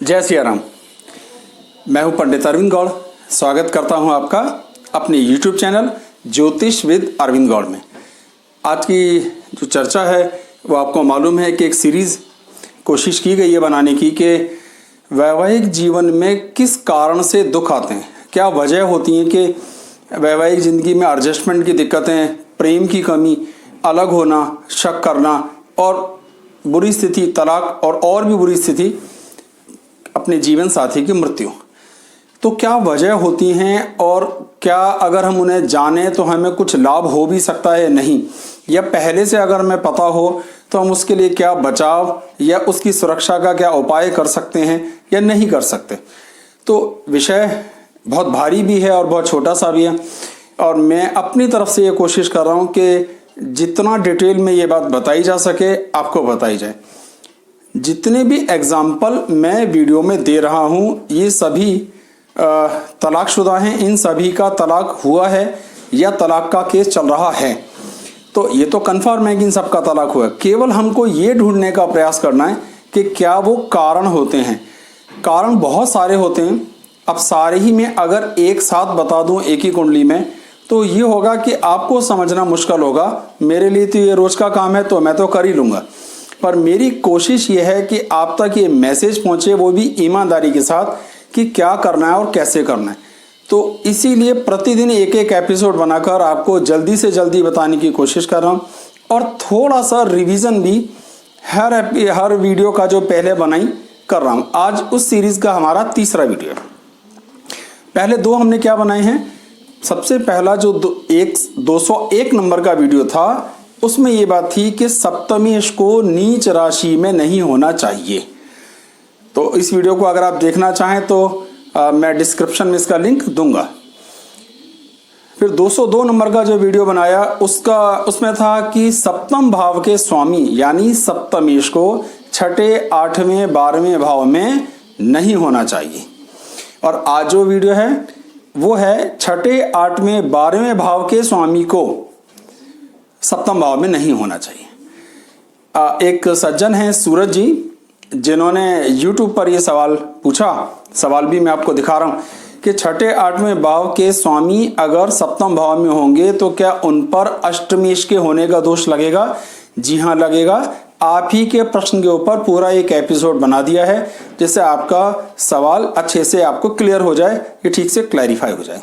जय सिया राम। मैं हूं पंडित अरविंद गौड़। स्वागत करता हूं आपका अपने YouTube चैनल ज्योतिष विद अरविंद गौड़ में। आज की जो चर्चा है वो आपको मालूम है कि एक सीरीज़ कोशिश की गई है बनाने की कि वैवाहिक जीवन में किस कारण से दुख आते हैं, क्या वजह होती है कि वैवाहिक ज़िंदगी में एडजस्टमेंट की दिक्कतें, प्रेम की कमी, अलग होना, शक करना और बुरी स्थिति, तलाक और भी बुरी स्थिति, अपने जीवन साथी की मृत्यु। तो क्या वजह होती हैं और क्या अगर हम उन्हें जानें तो हमें कुछ लाभ हो भी सकता है नहीं, या पहले से अगर हमें पता हो तो हम उसके लिए क्या बचाव या उसकी सुरक्षा का क्या उपाय कर सकते हैं या नहीं कर सकते। तो विषय बहुत भारी भी है और बहुत छोटा सा भी है, और मैं अपनी तरफ से ये कोशिश कर रहा हूँ कि जितना डिटेल में ये बात बताई जा सके आपको बताई जाए। जितने भी एग्जाम्पल मैं वीडियो में दे रहा हूँ ये सभी तलाकशुदा हैं, इन सभी का तलाक हुआ है या तलाक का केस चल रहा है। तो ये तो कन्फर्म है कि इन सबका तलाक हुआ है। केवल हमको ये ढूंढने का प्रयास करना है कि क्या वो कारण होते हैं। कारण बहुत सारे होते हैं। अब सारे ही मैं अगर एक साथ बता दूं एक ही कुंडली में तो ये होगा कि आपको समझना मुश्किल होगा। मेरे लिए तो ये रोज का काम है तो मैं तो कर ही लूँगा, पर मेरी कोशिश ये है कि आप तक ये मैसेज पहुँचे, वो भी ईमानदारी के साथ, कि क्या करना है और कैसे करना है। तो इसीलिए प्रतिदिन एक एक एपिसोड बनाकर आपको जल्दी से जल्दी बताने की कोशिश कर रहा हूँ, और थोड़ा सा रिवीजन भी हर वीडियो का जो पहले बनाई कर रहा हूँ। आज उस सीरीज़ का हमारा तीसरा वीडियो है। पहले दो हमने क्या बनाए हैं। सबसे पहला जो 201 नंबर का वीडियो था उसमें ये बात थी कि सप्तमेश को नीच राशि में नहीं होना चाहिए। तो इस वीडियो को अगर आप देखना चाहें तो मैं डिस्क्रिप्शन में इसका लिंक दूंगा। फिर 202 नंबर का जो वीडियो बनाया उसमें था कि सप्तम भाव के स्वामी यानी सप्तमेश को छठे, आठवें, 12वें भाव में नहीं होना चाहिए। और आज जो वीडियो है वो है छठे, 8वें, 12वें भाव के स्वामी को सप्तम भाव में नहीं होना चाहिए। एक सज्जन हैं सूरज जी, जिन्होंने YouTube पर ये सवाल पूछा। सवाल भी मैं आपको दिखा रहा हूँ कि छठे, 8वें भाव के स्वामी अगर सप्तम भाव में होंगे तो क्या उन पर अष्टमेश के होने का दोष लगेगा? जी हाँ, लगेगा। आप ही के प्रश्न के ऊपर पूरा एक एपिसोड बना दिया है जिससे आपका सवाल अच्छे से आपको क्लियर हो जाए, ये ठीक से क्लैरिफाई हो जाए।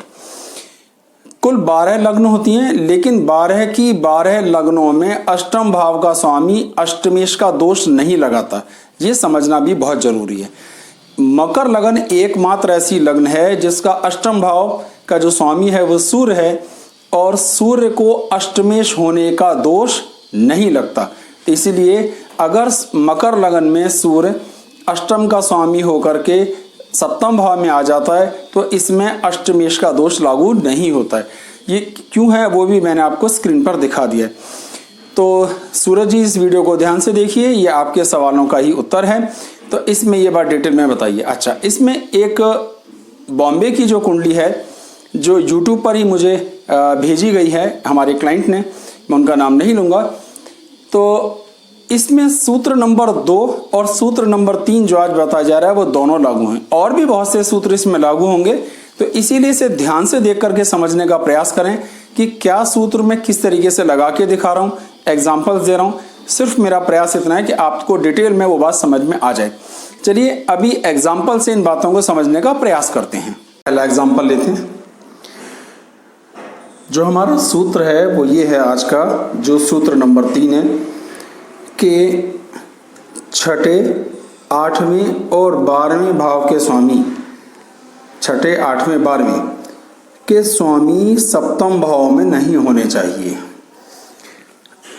कुल 12 लग्न होती हैं, लेकिन 12 की 12 लग्नों में अष्टम भाव का स्वामी अष्टमेश का दोष नहीं लगाता। ये समझना भी बहुत जरूरी है। मकर लगन एकमात्र ऐसी लग्न है जिसका अष्टम भाव का जो स्वामी है वो सूर्य है, और सूर्य को अष्टमेश होने का दोष नहीं लगता। तो इसीलिए अगर मकर लगन में सूर्य अष्टम का स्वामी होकर के सप्तम भाव में आ जाता है तो इसमें अष्टमेश का दोष लागू नहीं होता है। ये क्यों है वो भी मैंने आपको स्क्रीन पर दिखा दिया है। तो सूरज जी इस वीडियो को ध्यान से देखिए, ये आपके सवालों का ही उत्तर है। तो इसमें ये बात डिटेल में बताइए। अच्छा, इसमें एक बॉम्बे की जो कुंडली है जो यूट्यूब पर ही मुझे भेजी गई है हमारे क्लाइंट ने, मैं उनका नाम नहीं लूँगा। तो इसमें सूत्र नंबर 2 और सूत्र नंबर 3 जो आज बताया जा रहा है वो दोनों लागू हैं। और भी बहुत से सूत्र इसमें लागू होंगे, तो इसीलिए इसे ध्यान से देख करके समझने का प्रयास करें कि क्या सूत्र मैं किस तरीके से लगा के दिखा रहा हूँ, एग्जाम्पल्स दे रहा हूँ। सिर्फ मेरा प्रयास इतना है कि आपको डिटेल में वो बात समझ में आ जाए। चलिए अभी एग्जाम्पल से इन बातों को समझने का प्रयास करते हैं। पहला एग्जाम्पल लेते हैं। जो हमारा सूत्र है वो ये है आज का, जो सूत्र नंबर 3 है कि छठे, 8वें और 12वें भाव के स्वामी, छठे, 8वें, 12वें के स्वामी सप्तम भाव में नहीं होने चाहिए।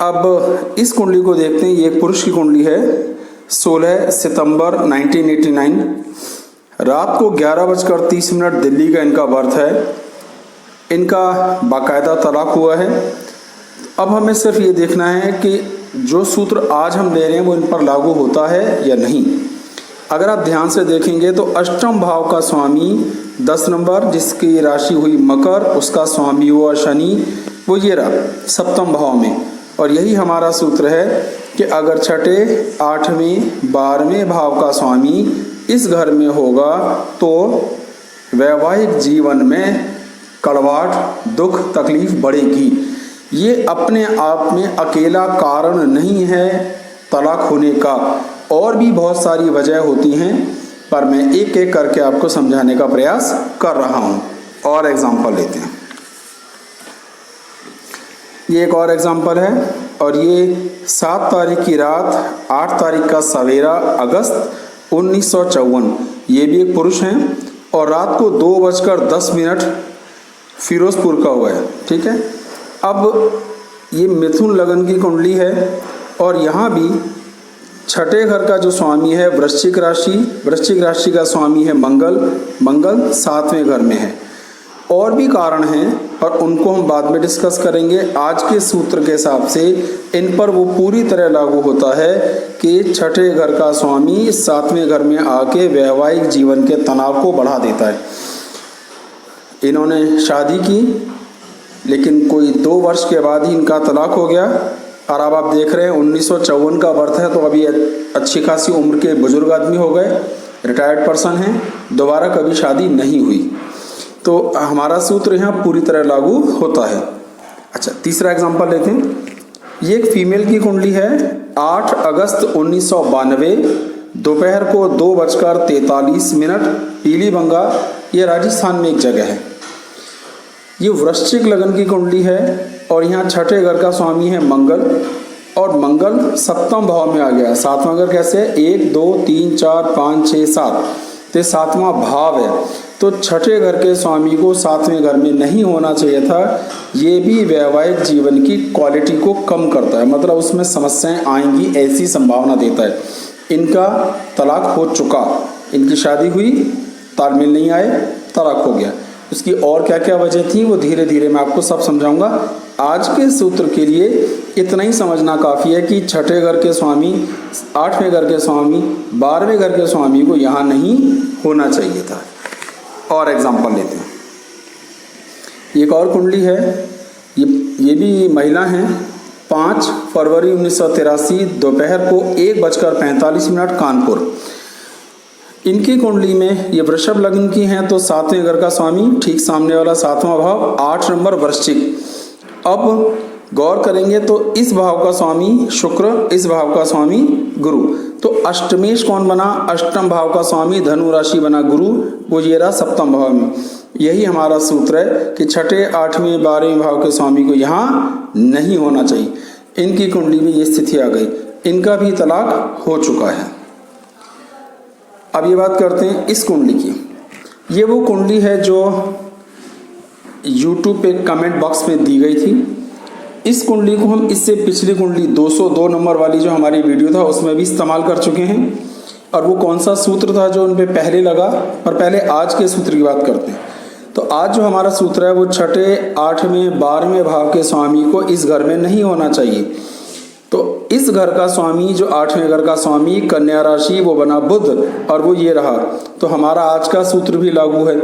अब इस कुंडली को देखते हैं। ये एक पुरुष की कुंडली है। 16 सितंबर 1989 रात को 11:30 दिल्ली का इनका बर्थ है। इनका बाकायदा तलाक हुआ है। अब हमें सिर्फ ये देखना है कि जो सूत्र आज हम ले रहे हैं वो इन पर लागू होता है या नहीं। अगर आप ध्यान से देखेंगे तो अष्टम भाव का स्वामी 10 नंबर, जिसकी राशि हुई मकर, उसका स्वामी हुआ शनि, वो ये रहा सप्तम भाव में। और यही हमारा सूत्र है कि अगर छठे, 8वें, 12वें भाव का स्वामी इस घर में होगा तो वैवाहिक जीवन में कड़वाहट, दुख, तकलीफ बढ़ेगी। ये अपने आप में अकेला कारण नहीं है तलाक होने का, और भी बहुत सारी वजह होती हैं, पर मैं एक एक करके आपको समझाने का प्रयास कर रहा हूँ। और एग्जाम्पल लेते हैं। ये एक और एग्जाम्पल है, और ये 7 तारीख की रात 8 तारीख का सवेरा अगस्त 1954। ये भी एक पुरुष हैं और रात को 2:10 फिरोजपुर का हुआ है। ठीक है। अब ये मिथुन लगन की कुंडली है, और यहाँ भी छठे घर का जो स्वामी है वृश्चिक राशि का स्वामी है मंगल 7वें घर में है। और भी कारण हैं, और उनको हम बाद में डिस्कस करेंगे। आज के सूत्र के हिसाब से इन पर वो पूरी तरह लागू होता है कि छठे घर का स्वामी 7वें घर में आके वैवाहिक जीवन के तनाव को बढ़ा देता है। इन्होंने शादी की, लेकिन कोई 2 वर्ष के बाद ही इनका तलाक हो गया। और अब आप देख रहे हैं 1954 का बर्थ है, तो अभी अच्छी खासी उम्र के बुजुर्ग आदमी हो गए, रिटायर्ड पर्सन हैं, दोबारा कभी शादी नहीं हुई। तो हमारा सूत्र यहाँ पूरी तरह लागू होता है। अच्छा, तीसरा एग्जांपल लेते हैं। ये एक फीमेल की कुंडली है। 8 अगस्त 1992 दोपहर को 2:43 पीलीबंगा, ये राजस्थान में एक जगह है। ये वृश्चिक लगन की कुंडली है, और यहाँ छठे घर का स्वामी है मंगल, और मंगल 7वें भाव में आ गया। 7वां घर कैसे है? 1 2 3 4 5 6 7, तो 7वां भाव है। तो छठे घर के स्वामी को 7वें घर में नहीं होना चाहिए था। ये भी वैवाहिक जीवन की क्वालिटी को कम करता है, मतलब उसमें समस्याएं आएंगी ऐसी संभावना देता है। इनका तलाक हो चुका, इनकी शादी हुई, तालमेल नहीं आए, तलाक हो गया। उसकी और क्या क्या वजह थी वो धीरे धीरे मैं आपको सब समझाऊंगा। आज के सूत्र के लिए इतना ही समझना काफ़ी है कि छठे घर के स्वामी, 8वें घर के स्वामी, 12वें घर के स्वामी को यहाँ नहीं होना चाहिए था। और एग्जाम्पल लेते हैं। एक और कुंडली है, ये भी महिला हैं। 5 फरवरी 1983 दोपहर को 1:45 कानपुर। इनकी कुंडली में ये वृषभ लग्न की हैं, तो 7वें घर का स्वामी ठीक सामने वाला 7वां भाव, 8 नंबर वृश्चिक। अब गौर करेंगे तो इस भाव का स्वामी शुक्र, इस भाव का स्वामी गुरु। तो अष्टमेश कौन बना? अष्टम भाव का स्वामी धनु राशि बना गुरु, वो ये रहा 7वें भाव में। यही हमारा सूत्र है कि छठे, 8वें, 12वें भाव के स्वामी को यहाँ नहीं होना चाहिए। इनकी कुंडली में ये स्थिति आ गई, इनका भी तलाक हो चुका है। अब ये बात करते हैं इस कुंडली की। ये वो कुंडली है जो YouTube पे कमेंट बॉक्स में दी गई थी। इस कुंडली को हम इससे पिछली कुंडली 202 नंबर वाली जो हमारी वीडियो था उसमें भी इस्तेमाल कर चुके हैं। और वो कौन सा सूत्र था जो उन पे पहले लगा, और पहले आज के सूत्र की बात करते हैं। तो आज जो हमारा सूत्र है वो छठे, 8वें, 12वें भाव के स्वामी को इस घर में नहीं होना चाहिए। तो इस घर का स्वामी, जो 8वें घर का स्वामी कन्या राशि, वो बना बुध, और वो ये रहा। तो हमारा आज का सूत्र भी लागू है।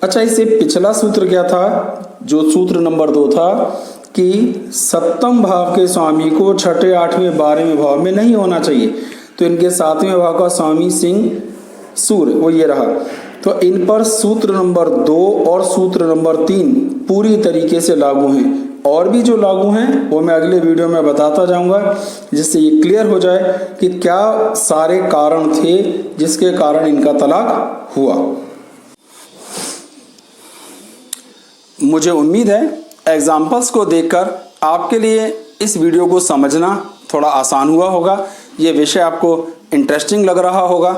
अच्छा, इससे पिछला सूत्र क्या था? जो सूत्र नंबर 2 था कि 7वें भाव के स्वामी को छठे, 8वें, 12वें भाव में नहीं होना चाहिए। तो इनके 7वें भाव का स्वामी सिंह सूर्य, वो ये रहा। तो इन पर सूत्र नंबर 2 और सूत्र नंबर 3 पूरी तरीके से लागू हैं। और भी जो लागू हैं वो मैं अगले वीडियो में बताता जाऊंगा, जिससे ये क्लियर हो जाए कि क्या सारे कारण थे जिसके कारण इनका तलाक हुआ। मुझे उम्मीद है एग्जाम्पल्स को देखकर आपके लिए इस वीडियो को समझना थोड़ा आसान हुआ होगा। ये विषय आपको इंटरेस्टिंग लग रहा होगा।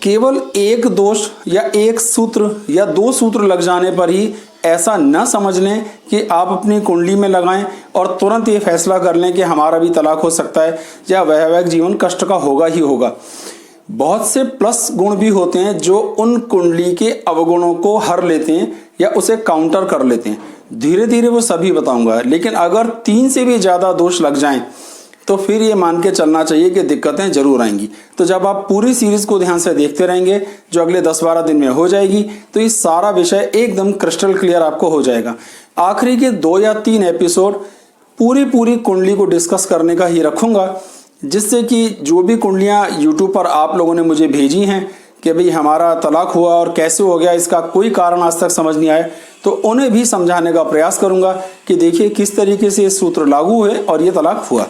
केवल एक दोष या एक सूत्र या 2 सूत्र लग जाने पर ही ऐसा न समझ लें कि आप अपनी कुंडली में लगाएं और तुरंत ये फैसला कर लें कि हमारा भी तलाक हो सकता है या वैवाहिक जीवन कष्ट का होगा ही होगा। बहुत से प्लस गुण भी होते हैं जो उन कुंडली के अवगुणों को हर लेते हैं या उसे काउंटर कर लेते हैं। धीरे धीरे वो सभी बताऊंगा। लेकिन अगर 3 से भी ज़्यादा दोष लग जाएं तो फिर ये मान के चलना चाहिए कि दिक्कतें जरूर आएंगी। तो जब आप पूरी सीरीज को ध्यान से देखते रहेंगे, जो अगले 10-12 दिन में हो जाएगी, तो ये सारा विषय एकदम क्रिस्टल क्लियर आपको हो जाएगा। आखिरी के 2 या 3 एपिसोड पूरी कुंडली को डिस्कस करने का ही रखूंगा, जिससे कि जो भी कुंडलियाँ यूट्यूब पर आप लोगों ने मुझे भेजी हैं कि भाई हमारा तलाक हुआ और कैसे हो गया, इसका कोई कारण आज तक समझ नहीं आया, तो उन्हें भी समझाने का प्रयास करूंगा कि देखिए किस तरीके से ये सूत्र लागू हुए और ये तलाक हुआ।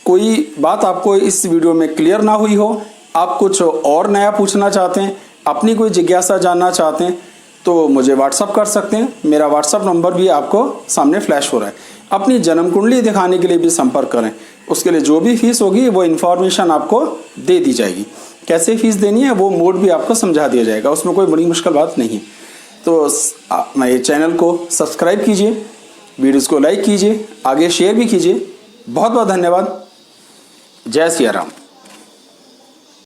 कोई बात आपको इस वीडियो में क्लियर ना हुई हो, आप कुछ और नया पूछना चाहते हैं, अपनी कोई जिज्ञासा जानना चाहते हैं, तो मुझे व्हाट्सअप कर सकते हैं। मेरा व्हाट्सअप नंबर भी आपको सामने फ्लैश हो रहा है। अपनी जन्म कुंडली दिखाने के लिए भी संपर्क करें। उसके लिए जो भी फीस होगी वो इन्फॉर्मेशन आपको दे दी जाएगी। कैसे फीस देनी है वो मोड भी आपको समझा दिया जाएगा, उसमें कोई बड़ी मुश्किल बात नहीं है। तो मेरे चैनल को सब्सक्राइब कीजिए, वीडियोज़ को लाइक कीजिए, आगे शेयर भी कीजिए। बहुत बहुत धन्यवाद। जय सिया राम।